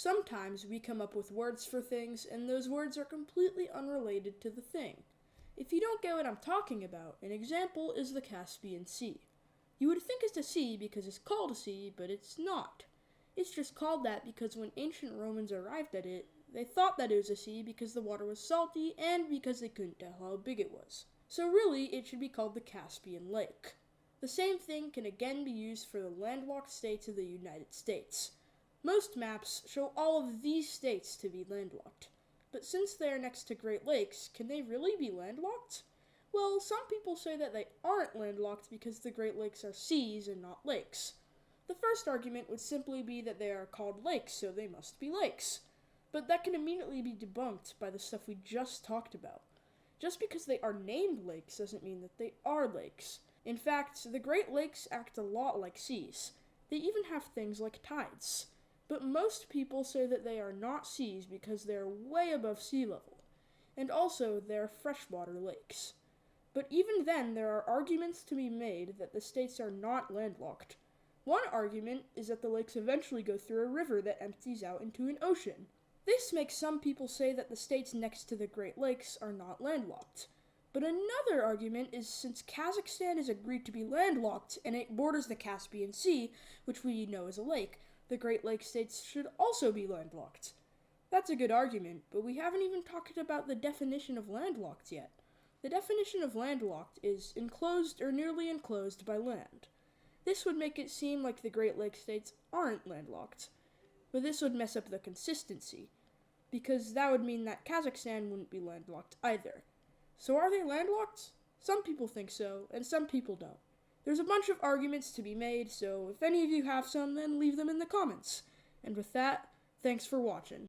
Sometimes we come up with words for things, and those words are completely unrelated to the thing. If you don't get what I'm talking about, an example is the Caspian Sea. You would think it's a sea because it's called a sea, but it's not. It's just called that because when ancient Romans arrived at it, they thought that it was a sea because the water was salty and because they couldn't tell how big it was. So really, it should be called the Caspian Lake. The same thing can again be used for the landlocked states of the United States. Most maps show all of these states to be landlocked. But since they are next to Great Lakes, can they really be landlocked? Well, some people say that they aren't landlocked because the Great Lakes are seas and not lakes. The first argument would simply be that they are called lakes, so they must be lakes. But that can immediately be debunked by the stuff we just talked about. Just because they are named lakes doesn't mean that they are lakes. In fact, the Great Lakes act a lot like seas. They even have things like tides. But most people say that they are not seas because they are way above sea level. And also, they are freshwater lakes. But even then, there are arguments to be made that the states are not landlocked. One argument is that the lakes eventually go through a river that empties out into an ocean. This makes some people say that the states next to the Great Lakes are not landlocked. But another argument is since Kazakhstan has agreed to be landlocked and it borders the Caspian Sea, which we know is a lake, the Great Lakes states should also be landlocked. That's a good argument, but we haven't even talked about the definition of landlocked yet. The definition of landlocked is enclosed or nearly enclosed by land. This would make it seem like the Great Lakes states aren't landlocked, but this would mess up the consistency, because that would mean that Kazakhstan wouldn't be landlocked either. So are they landlocked? Some people think so, and some people don't. There's a bunch of arguments to be made, so if any of you have some, then leave them in the comments. And with that, thanks for watching.